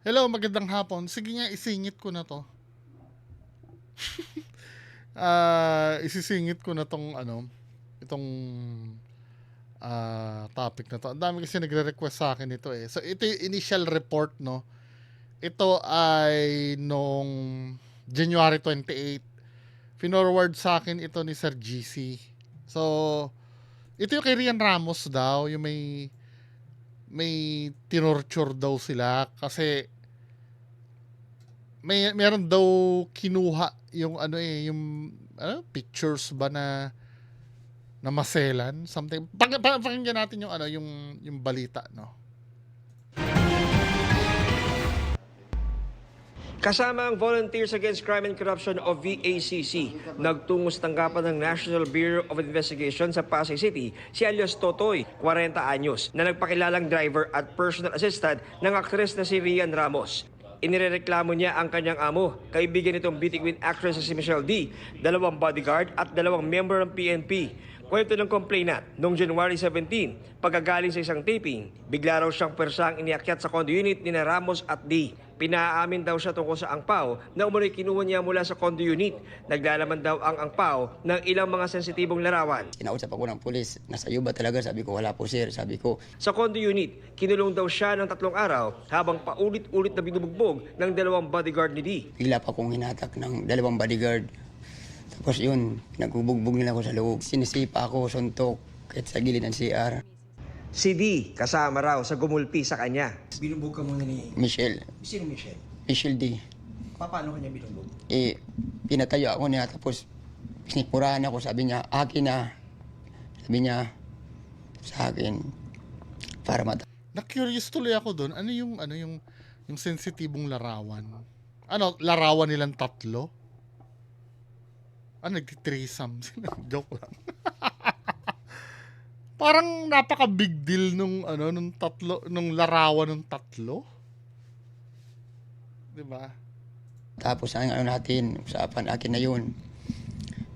Hello, magandang hapon. Sige nga, isingit ko na 'to. Isisingit ko na 'tong ano, itong, topic na 'to. Ang dami kasi nagre-request sa akin nito, eh. So, ito yung initial report 'no. Ito ay nung January 28. Finorward sa akin ito ni Sir GC. So, ito yung kay Rian Ramos daw, yung may tinorture daw sila kasi meron daw kinuha yung ano yung pictures ba na maselan something. Pakinggan natin yung yung balita, no. Kasama ang Volunteers Against Crime and Corruption o VACC, nagtungo sa tanggapan ng National Bureau of Investigation sa Pasay City si alias Totoy, 40 anyos, na nagpakilalang driver at personal assistant ng aktres na si Rian Ramos. Inirereklamo niya ang kanyang amo, kaibigan nitong Beauty Queen actress na si Michelle D, 2 bodyguard at 2 member ng PNP. Kwento ng complainant, noong January 17, pagkagaling sa isang taping, bigla raw siyang persang iniakyat sa condo unit ni Ramos at D. Pinaamin daw siya tungkol sa angpaw na umano'y kinuha niya mula sa condo unit. Naglalaman daw ang angpaw ng ilang mga sensitibong larawan. Kinausap ako ng pulis, nasa iyo ba talaga? Sabi ko, wala po sir. Sabi ko, Sa condo unit, kinulong daw siya ng 3 araw habang paulit-ulit na binubugbog ng 2 bodyguard ni D. bigla pa akong hinatak ng 2 bodyguard. Tapos yun, nagbubugbog nila ako sa loob. Sinisipa ako, suntok, kahit sa gilid ng CR. Si D, kasama raw sa gumulpi sa kanya. Binugbog ka muna ni... Michelle, Sino Michelle? Michelle D. Paano kanya binugbog? Pinatayo ako niya, tapos pinikmurahan ako, sabi niya, akin na. Sabi niya, sa akin, para mata. Na-curious tuloy ako doon. Ano yung sensitibong larawan? Ano, larawan nilang tatlo? Nagti-threesome sila. Joke lang. Parang napaka big deal nung nung larawan ng tatlo. 'Di ba? Tapos ang natin, usapan, akin na yun.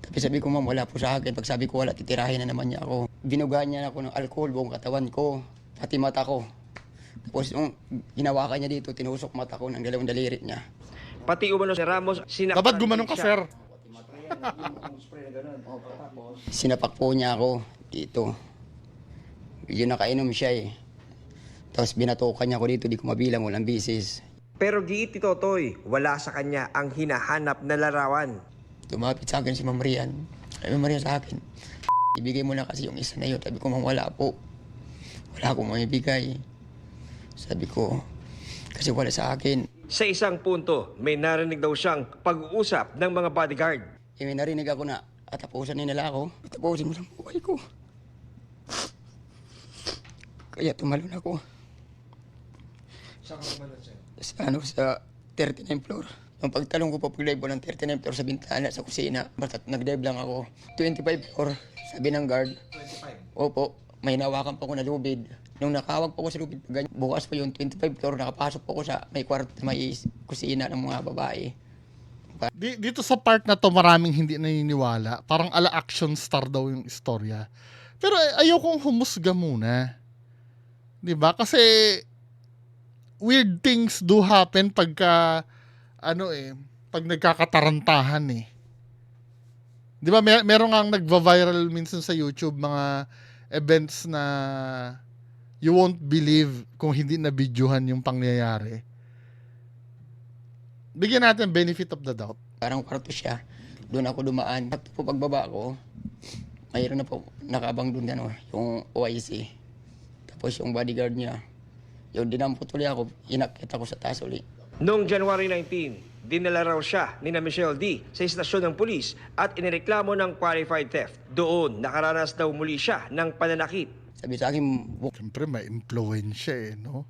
Tapos sabi ko, ma'am, wala po sa akin. Pag sabi ko wala, titirahin na naman niya ako. Binugahan niya ako ng alcohol, buong katawan ko, pati mata ko. Tapos yung ginawakan niya dito, tinusok mata ko ng 2 daliri niya. Pati umano si Ramos, sinaktan Dapat gumanong ka, siya. sir. Sinapak po niya ako dito. Yun nakainom siya eh. Tapos binatukan niya ako dito, di ko mabilang, walang bisis. Pero giit ni Totoy, wala sa kanya ang hinahanap na larawan. Tumapit sa akin si Ma'am Rian. Sabi Maria sa akin, ibigay mo na kasi yung isa na yun. Sabi ko, ma'am, wala po. Wala akong maibigay. Sabi ko, kasi wala sa akin. Sa isang punto, may narinig daw siyang pag-uusap ng mga bodyguard. May narinig ako na, tapusan nila ako. Tapusin mo sa buhay ko. Kaya tumalon ako. Saan ka tumalon sa'yo? Sa 39th floor. Nung pagtalong ko po, pag-dive ko ng 39th floor sa bintana, sa kusina. Basta nag-dive lang ako. 25th floor, sabi ng guard. 25. Opo, may nawakan pa ako na lubid. Nung nakawag po ako sa lubid, bukas pa yung 25th floor, nakapasok po ako sa may kwarto, may kusina ng mga babae. Dito sa part na to, maraming hindi naniniwala. Parang ala action star daw yung istorya. Pero ayaw kong humusga muna. 'Di ba? Kasi weird things do happen pagka pag nagkakatarantahan eh. 'Di ba meron ngang nagva-viral minsan sa YouTube mga events na you won't believe kung hindi na videohan yung pangyayari. Bigyan natin benefit of the doubt. Parang kwarto siya. Doon ako dumaan. At po pagbaba ko, mayroon na po nakabang doon yung OIC. Tapos yung bodyguard niya. Yung dinampot ulit ako, inakyat ako sa taas ulit. Noong January 19, dinala raw siya ni na Michelle D sa istasyon ng pulis at inireklamo ng qualified theft. Doon, nakaranas daw muli siya ng pananakit. Sabi sa akin, Siyempre may impluwensya no?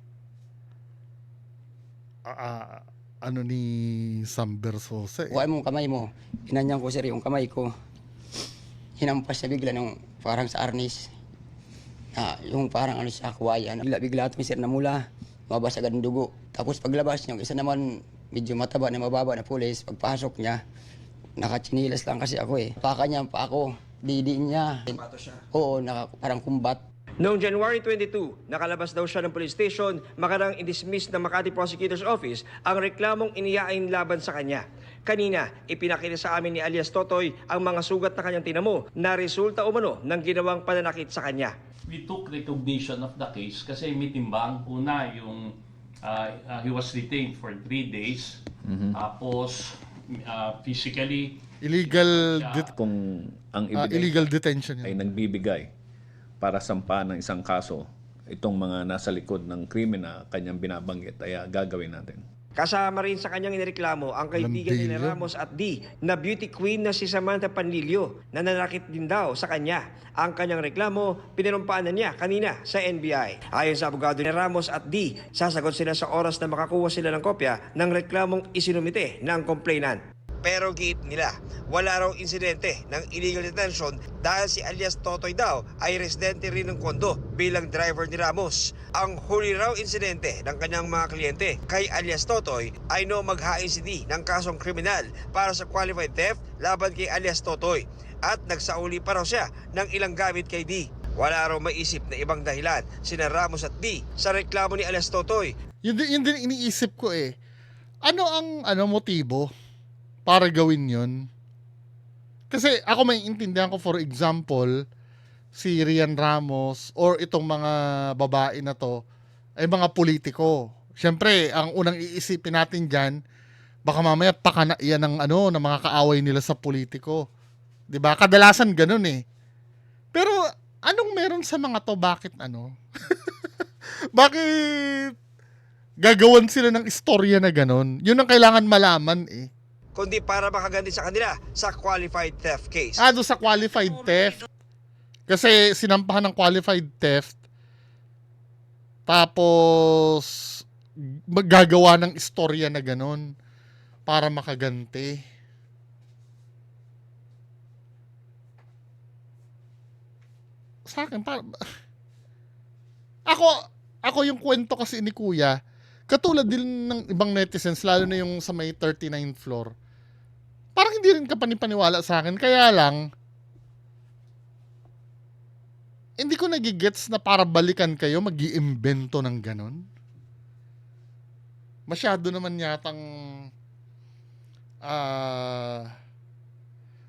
Ano ni Sam Versosa eh. bukain mo yung kamay mo. Pinanyang ko sir yung kamay ko. Hinampas niya bigla ng parang sa arnis. Yung parang sa kawayan. Bigla ito sir na mula. Mabas agad ng dugo. Tapos paglabas niya, isa naman medyo mataba na mababa na pulis. Pagpasok niya, nakachinilas lang kasi ako eh. Paka niya pa ako. Didiin niya. Pato siya. Oo, parang kumbat. Noong January 22, nakalabas daw siya ng police station, makarang i-dismiss ng Makati Prosecutor's Office ang reklamong inihain laban sa kanya. Kanina, ipinakita sa amin ni alias Totoy ang mga sugat na kanyang tinamo na resulta umano ng ginawang pananakit sa kanya. We took recognition of the case kasi may timbang. Una, yung he was detained for 3 days. Tapos, physically, Illegal, Kung ang ebidensya illegal detention ay yun. nagbibigay para sampahan ng isang kaso, itong mga nasa likod ng krimen na kanyang binabanggit ay gagawin natin. Kasama rin sa kanyang inireklamo ang kaibigan ni Landillo. Ramos at D na beauty queen na si Samantha Panlilio na nanakit din daw sa kanya. Ang kanyang reklamo, pininumpaan na niya kanina sa NBI. Ayon sa abogado ni Ramos at D, sasagot sila sa oras na makakuha sila ng kopya ng reklamong isinumite ng complainant. Pero giit nila, wala raw insidente ng illegal detention dahil si alias Totoy daw ay residente rin ng kondo bilang driver ni Ramos. Ang huli raw insidente ng kanyang mga kliyente kay alias Totoy ay no maghain si D ng kasong kriminal para sa qualified theft laban kay alias Totoy at nagsauli pa raw siya ng ilang gamit kay D. Wala raw maisip na ibang dahilan sina Ramos at D sa reklamo ni alias Totoy. Yun din iniisip ko eh. Ano ang motibo para gawin yun? Kasi ako may intindihan ko, for example, si Rian Ramos or itong mga babae na to ay mga politiko. Siyempre, ang unang iisipin natin dyan, baka mamaya pakana yan ng ng mga kaaway nila sa politiko. 'Di ba? Kadalasan ganun eh. Pero anong meron sa mga to? Bakit Bakit gagawan sila ng istorya na ganun? Yun ang kailangan malaman eh. Kundi para makaganti sa kanila sa qualified theft case. Doon sa qualified theft. Kasi sinampahan ng qualified theft. Tapos maggagawa ng istorya na ganun para makaganti. Sa akin, ako yung kwento kasi ni Kuya, katulad din ng ibang netizens, lalo na yung sa may 39th floor. Parang hindi rin kapanipaniwala sa akin. Kaya lang, hindi ko nagigets na para balikan kayo, mag-iimbento ng ganon. Masyado naman yatang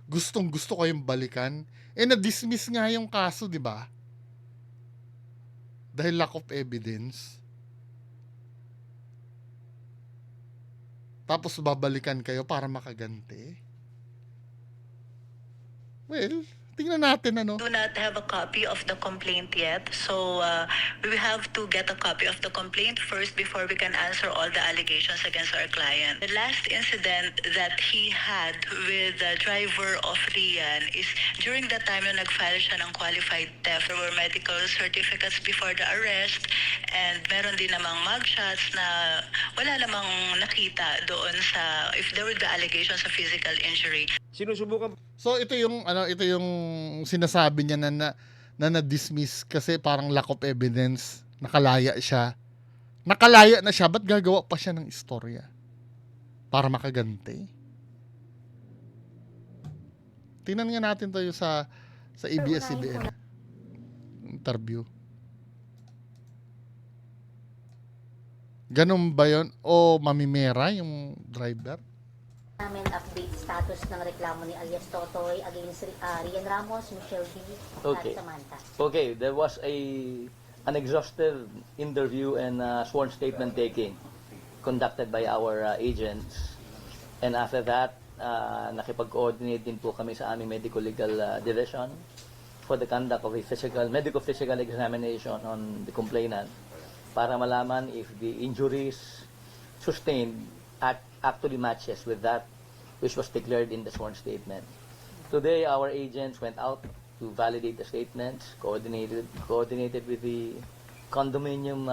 gustong gusto kayong balikan. Na-dismiss nga yung kaso, di ba? Dahil lack of evidence. Tapos babalikan kayo para makaganti. Well, tingnan natin Do not have a copy of the complaint yet, so we have to get a copy of the complaint first before we can answer all the allegations against our client. The last incident that he had with the driver of Rian is during the time na nag-file siya ng qualified theft. There were medical certificates before the arrest and meron din namang mugshots na wala namang nakita doon sa if there would be allegations of physical injury. Sinusubukan So ito yung sinasabi niya na na-dismiss kasi parang lack of evidence, nakalaya siya. Nakalaya na siya, ba't gagawa pa siya ng istorya? Para makaganti? Tingnan nga natin tayo sa ABS-CBN interview. Ganun ba yun? O mamimera yung driver? Namin update status ng reklamo ni alias Totoy against Rian Ramos, Michelle D. Okay. at Samantha. Okay, there was an exhaustive interview and sworn statement taking conducted by our agents. And after that, nakipag-coordinate din po kami sa aming medical legal division for the conduct of a medical physical examination on the complainant para malaman if the injuries sustained actually matches with that which was declared in the sworn statement. Today, our agents went out to validate the statements, coordinated with the condominium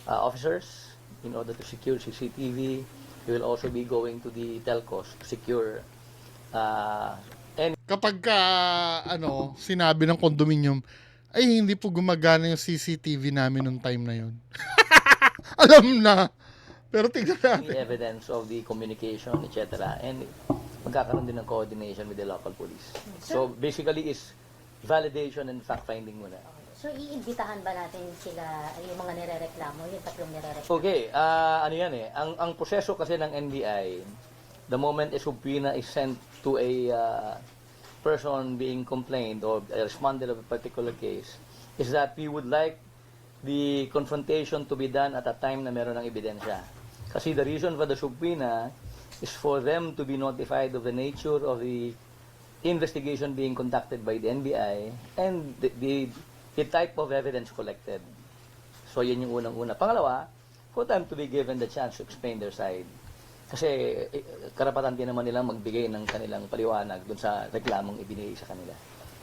officers in order to secure CCTV. We will also be going to the telcos to secure any Kapag sinabi ng condominium, ay hindi po gumagana yung CCTV namin nung time na yun. Alam na. Pero tignan natin. evidence of the communication, etc. And magkakaroon din ng coordination with the local police. So basically is validation and fact-finding muna. So, iimbitahan ba natin sila, yung mga nirereklamo, yung tatlong nirereklamo? Okay, ano yan eh. Ang proseso kasi ng NBI, the moment a subpoena is sent to a person being complained or a respondent of a particular case, is that we would like the confrontation to be done at a time na meron ng ebidensya. Kasi the reason for the subpoena is for them to be notified of the nature of the investigation being conducted by the NBI and the type of evidence collected. So, yun yung unang-una. Pangalawa, for them to be given the chance to explain their side. Kasi karapatan din naman nilang magbigay ng kanilang paliwanag dun sa reklamong ibinigay sa kanila.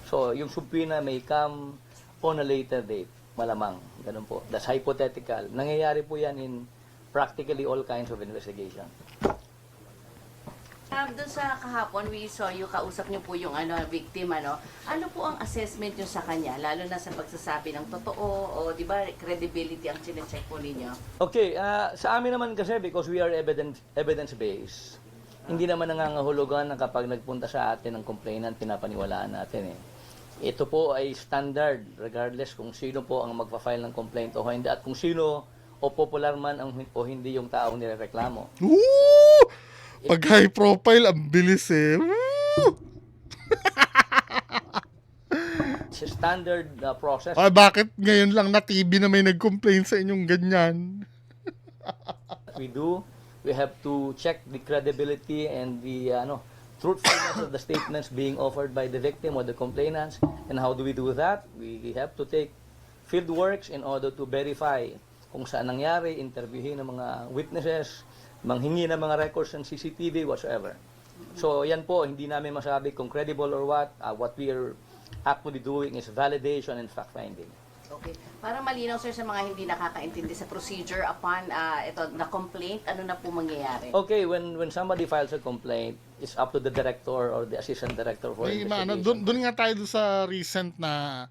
So, yung subpoena may come on a later date. Malamang. Ganun po. That's hypothetical. Nangyayari po yan in practically all kinds of investigation. Doon sa kahapon, we saw you, kausap niyo po yung victim, ano po ang assessment niyo sa kanya, lalo na sa pagsasabi ng totoo, o di ba, credibility ang sinecheck po ninyo? Okay, sa amin naman kasi, because we are evidence-based, hindi naman nangangahulugan na kapag nagpunta sa atin ng complainant, pinapaniwalaan natin eh. Ito po ay standard, regardless kung sino po ang magpa-file ng complaint o hindi, at kung sino o popular man o hindi yung taong nirereklamo. Woo! Pag high profile, ang bilis eh. Woo! It's a standard process. Ah, bakit ngayon lang na TV na may nag-complain sa inyong ganyan? We do. We have to check the credibility and the truthfulness of the statements being offered by the victim or the complainants. And how do we do that? We have to take field works in order to verify kung saan nangyari, interviewin ng mga witnesses, manghingi ng mga records ng CCTV, whatsoever. So, yan po, hindi namin masabi kung credible or what. What we are actually doing is validation and fact-finding. Okay. Para malinaw, sir, sa mga hindi nakakaintindi sa procedure upon na complaint, ano na po mangyayari? Okay, when somebody files a complaint, it's up to the director or the assistant director for May investigation. doon nga tayo sa recent na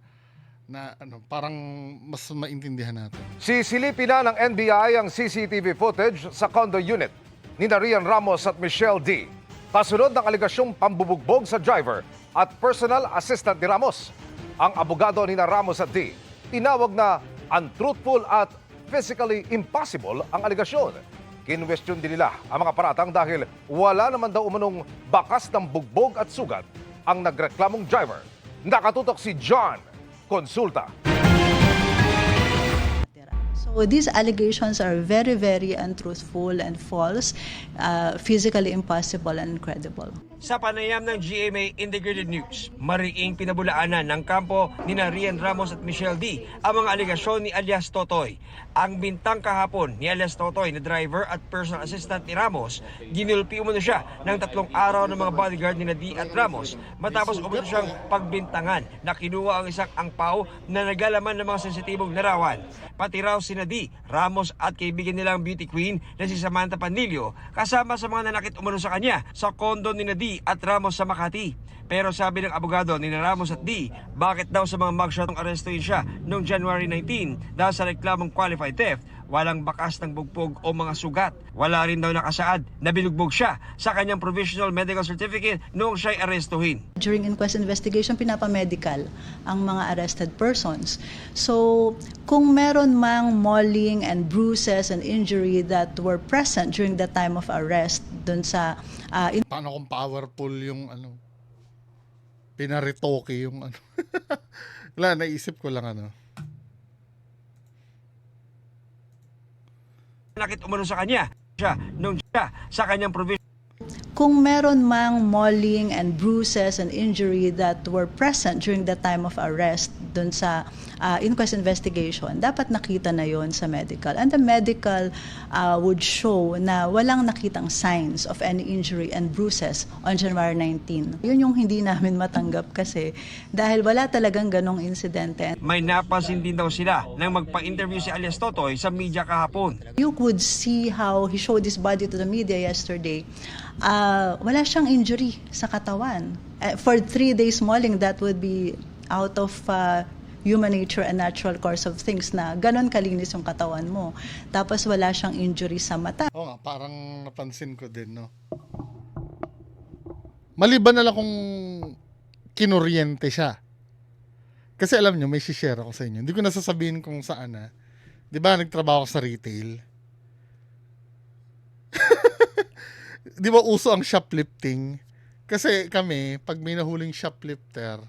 parang mas maintindihan natin. Sisilipin na ng NBI ang CCTV footage sa condo unit ni Rian Ramos at Michelle D. Kasunod ng aligasyong pambubugbog sa driver at personal assistant ni Ramos. Ang abogado ni Ramos at D tinawag na untruthful at physically impossible ang aligasyon. Kinwestiyon din nila ang mga paratang dahil wala naman daw umanong bakas ng bugbog at sugat ang nagreklamong driver. Nakatutok si John Consulta. So these allegations are very, very untruthful and false, physically impossible and incredible. Sa panayam ng GMA Integrated News, mariing pinabulaanan ng kampo ni Rian Ramos at Michelle D ang mga aligasyon ni alias Totoy. Ang bintang kahapon ni alias Totoy na driver at personal assistant ni Ramos, ginulpi umano siya ng 3 araw ng mga bodyguard ni D at Ramos matapos umano siyang pagbintangan na kinuha ang isang angpaw na naglalaman ng mga sensitibong larawan. Pati raw si D, Ramos at kaibigan nilang beauty queen na si Samantha Panlilio kasama sa mga nanakit umano sa kanya sa kondo ni D at Ramos sa Makati. Pero sabi ng abogado ni Ramos at D, bakit daw sa mga mugshot ng arestuin siya noong January 19 dahil sa reklamong qualified theft, walang bakas ng bugbog o mga sugat. Wala rin daw nakasaad na binugbog siya sa kanyang provisional medical certificate noong siya'y arestuhin. During inquest investigation, pinapamedical ang mga arrested persons. So, kung meron mang mauling and bruises and injury that were present during the time of arrest dun sa Paano kung powerful yung pinaritoke yung Wala, naisip ko lang Nakit umano sa kanya siya noong siya sa kanyang provisional. kung meron mang mauling and bruises and injury that were present during the time of arrest dun sa inquest investigation, dapat nakita na yon sa medical. And the medical would show na walang nakitang signs of any injury and bruises on January 19. Yun yung hindi namin matanggap kasi dahil wala talagang ganong insidente. May napansin din daw sila nang magpa-interview si alias Totoy sa media kahapon. You could see how he showed his body to the media yesterday. Wala siyang injury sa katawan. For 3 days mauling, that would be out of human nature and natural course of things na ganon kalinis yung katawan mo. Tapos wala siyang injury sa mata. Oo nga, parang napansin ko din, no? Maliban na lang kung kinuryente siya. Kasi alam nyo, may share ako sa inyo. Hindi ko nasasabihin kung saan na. Di ba, nagtrabaho ako sa retail? Di ba uso ang shoplifting? Kasi kami, pag may nahuling shoplifter,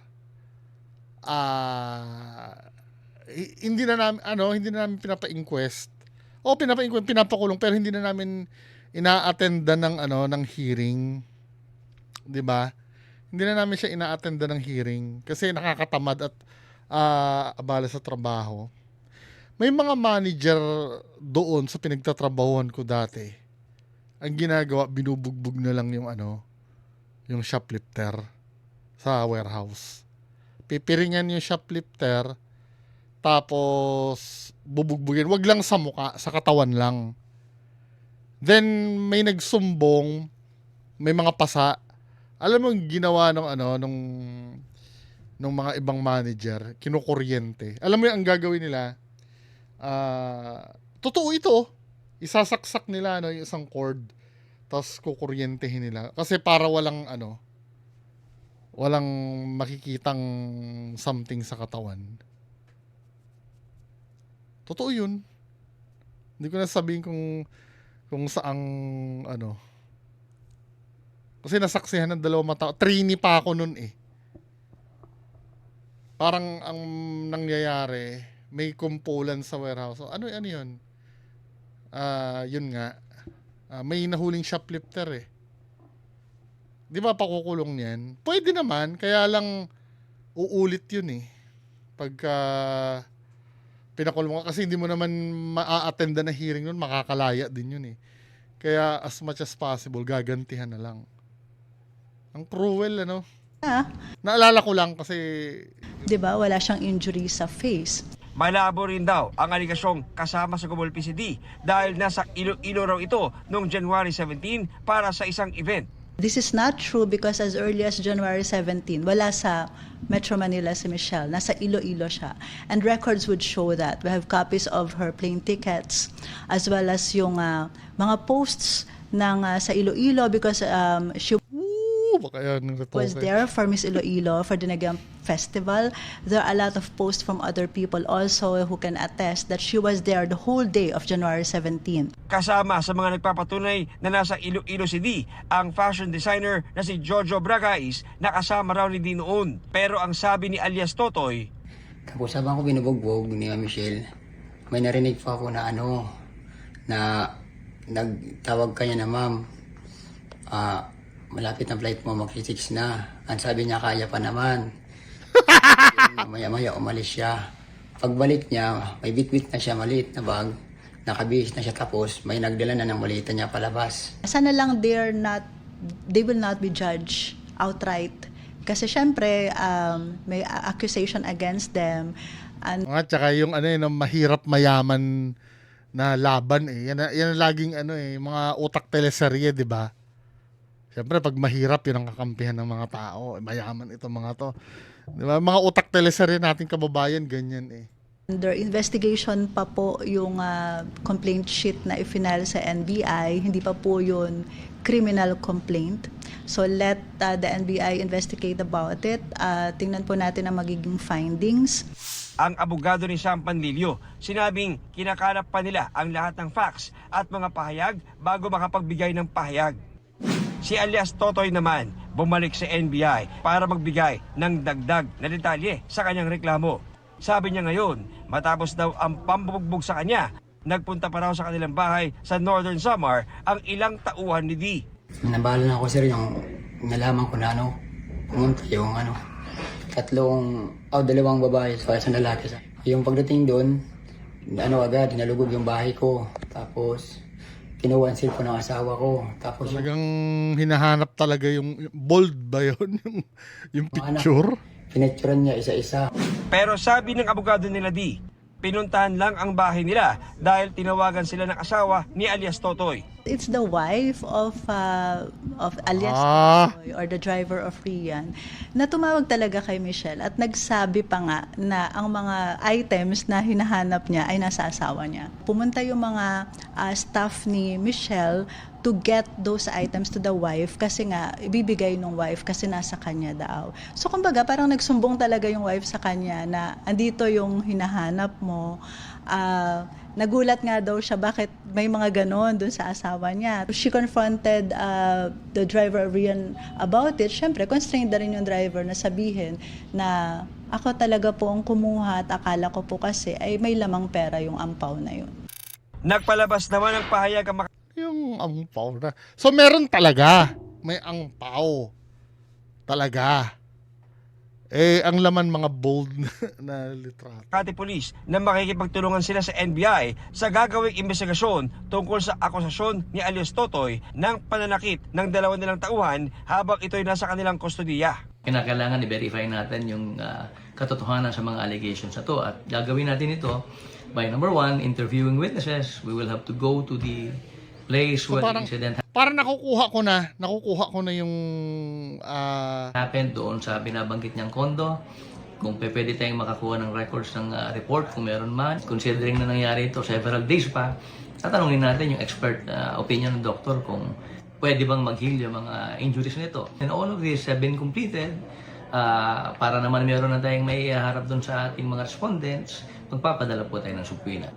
hindi na namin pinapa-inquest. O pinapakulong, pero hindi na namin ina-attenda ng hearing. 'Di ba? Hindi na namin siya ina-attenda ng hearing kasi nakakatamad at abala sa trabaho. May mga manager doon sa pinagtatrabahuhan ko dati. Ang ginagawa, binubugbog na lang yung shoplifter sa warehouse. Pipiringan yung shoplifter, tapos bubugbugin. Wag lang sa muka, sa katawan lang. Then may nagsumbong, may mga pasa. Alam mo yung ginawa nung mga ibang manager, kinukuryente. Alam mo yung ang gagawin nila? Totoo ito. Isasaksak nila yung isang cord, tapos kukuryentehin nila. Kasi para walang makikitang something sa katawan. Totoo yun. Hindi ko na sabihin kung saang Kasi nasaksihan ng 2 tao. Trainee pa ako nun eh. Parang ang nangyayari, may kumpulan sa warehouse. So, ano yun? Yun nga. May nahuling shoplifter eh. Di ba pakukulong niyan? Pwede naman, kaya lang uulit yun eh. Pagka pinakulong ka, kasi hindi mo naman maa-attenda na hearing nun, makakalaya din yun eh. Kaya as much as possible, gagantihan na lang. Ang cruel, Naalala ko lang kasi... Di ba, wala siyang injury sa face. Malabo rin daw ang aligasyong kasama sa Gumul PCD dahil nasa Iloilo raw ito noong January 17 para sa isang event. This is not true because as early as January 17, wala sa Metro Manila si Michelle. Nasa Iloilo siya. And records would show that. We have copies of her plane tickets as well as yung mga posts sa Iloilo because she was there for Miss Iloilo for the Dinagyang Festival. There are a lot of posts from other people also who can attest that she was there the whole day of January 17. Kasama sa mga nagpapatunay na nasa Iloilo City, ang fashion designer na si Jojo Bragais na kasama raw ni Di noon. Pero ang sabi ni alias Totoy, Tapos habang ko binubugbog ni Michelle, may narinig pa ako na na nagtawag kanya na ma'am, malapit na flight mo, mag-6 na. Ang sabi niya, kaya pa naman. Maya-maya umalis siya. Pagbalik niya, may bitbit na siya, maliit na bag. Nakabihis na siya, tapos may nagdala na ng malita niya palabas. Sana lang they will not be judged outright. Kasi syempre, may accusation against them. At saka yung mahirap mayaman na laban eh. Yan laging mga utak teleserye, di ba? Siyempre, pag mahirap, yun ang kakampihan ng mga tao. Mayaman itong mga to. Diba? Mga utak teleserye natin kababayan, ganyan eh. Under investigation pa po yung complaint sheet na i-file sa NBI. Hindi pa po yun criminal complaint. So let the NBI investigate about it. Tingnan po natin ang magiging findings. ang abogado ni Sam Panlilio, sinabing kinakalap pa nila ang lahat ng facts at mga pahayag bago makapagbigay ng pahayag. Si alias Totoy naman bumalik sa NBI para magbigay ng dagdag na detalye sa kanyang reklamo. Sabi niya ngayon, matapos daw ang pambubugbog sa kanya, nagpunta pa raw sa kanilang bahay sa Northern Samar ang ilang tauhan ni Dee. Nabala na ako sir yung nalaman ko na pumunta yung dalawang babae sa isang lalaki. Yung pagdating doon, agad, nalugog yung bahay ko. Tapos, kinuha ang cellphone ng asawa ko. Tapos talagang hinahanap talaga yung bold ba yun? yung picture? Pinecturean niya isa-isa. Pero sabi ng abogado nila Dee, pinuntahan lang ang bahay nila dahil tinawagan sila ng asawa ni alias Totoy. It's the wife of alias Ah. Totoy, or the driver of Rian, na tumawag talaga kay Michelle at nagsabi pa nga na ang mga items na hinahanap niya ay nasa asawa niya. Pumunta yung mga staff ni Michelle to get those items to the wife kasi nga ibibigay ng wife kasi nasa kanya daw. So kumbaga parang nagsumbong talaga yung wife sa kanya na andito yung hinahanap mo. Nagulat nga daw siya bakit may mga ganon dun sa asawa niya. She confronted the driver of Rian about it. Siyempre, constrained na rin yung driver na sabihin na ako talaga po ang kumuha at akala ko po kasi ay may lamang pera yung ampaw na yun. Nagpalabas naman ng pahayag ang Yung ampaw na. So meron talaga. May ampaw. Talaga. Ang laman mga bold na litrato. Makati Police na makikipagtulungan sila sa NBI sa gagawing investigasyon tungkol sa akusasyon ni alias Totoy ng pananakit ng 2 nilang tauhan habang ito'y nasa kanilang kustodiya. Kinakailangan i-verify natin yung katotohanan sa mga allegations na to at gagawin natin ito by number 1, interviewing witnesses. We will have to go to the place So where parang, the incident parang nakukuha ko na yung happened doon sa binabanggit niyang kondo. Kung pwede tayong makakuha ng records ng report kung meron man. Considering na nangyari ito several days pa, tatanungin natin yung expert opinion ng doktor kung pwede bang mag-heal yung mga injuries nito. And all of this have been completed para naman meron na tayong may harap doon sa ating mga respondents. Magpapadala po tayo ng subpoena.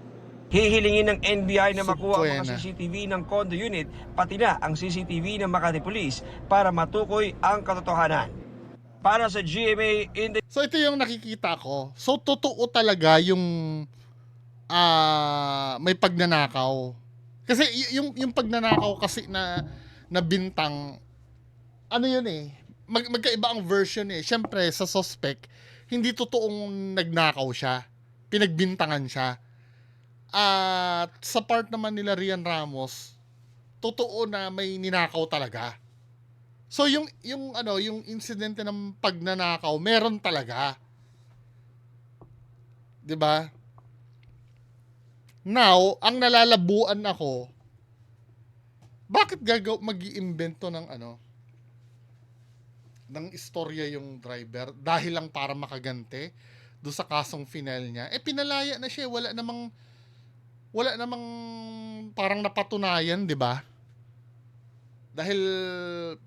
Hihilingin ng NBI na makuha ang mga Subpoena. CCTV ng condo unit pati na ang CCTV ng Makati Police para matukoy ang katotohanan. Para sa GMA So ito yung nakikita ko. So totoo talaga yung may pagnanakaw. Kasi yung pagnanakaw kasi na bintang ano yun magkaiba ang version Syempre sa suspect hindi totoong nagnakaw siya. Pinagbintangan siya. At sa part naman nila Rian Ramos, totoo na may ninakaw talaga. So yung insidente ng pagnanakaw, meron talaga. 'Di ba? Now, ang nalalabuan ako, bakit mag-iimbento ng istorya yung driver dahil lang para makagante do sa kasong final niya? Pinalaya na siya, wala namang parang napatunayan, 'di ba? Dahil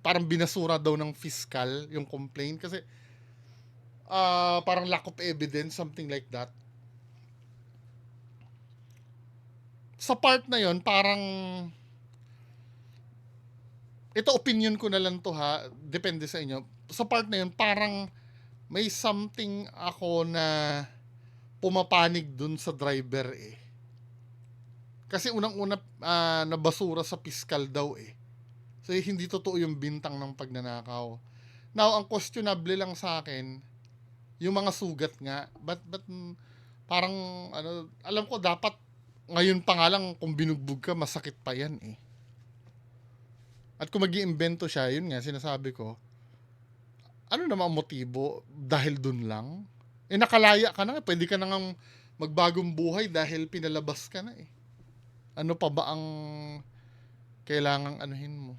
parang binasura daw ng fiscal yung complaint kasi parang lack of evidence, something like that. Sa part na yon, parang ito opinion ko na lang to ha, depende sa inyo. Sa part na yon, parang may something ako na pumapanig dun sa driver Kasi unang-una nabasura sa piskal daw So hindi totoo yung bintang ng pagnanakaw. Now, ang questionable lang sa akin, yung mga sugat nga, but parang alam ko dapat ngayon pa nga lang kung binugbog ka, masakit pa yan At kung mag-iimbento siya, yun nga sinasabi ko, ano naman ang motibo dahil dun lang? Nakalaya ka na, pwede ka na nga magbagong buhay dahil pinalabas ka na Ano pa ba ang kailangang anuhin mo?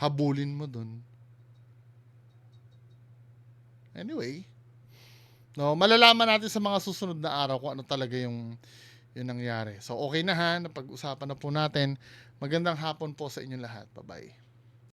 Habulin mo dun. Anyway, malalaman natin sa mga susunod na araw kung ano talaga yung nangyari. So okay na napag-usapan na po natin. Magandang hapon po sa inyong lahat. Bye-bye.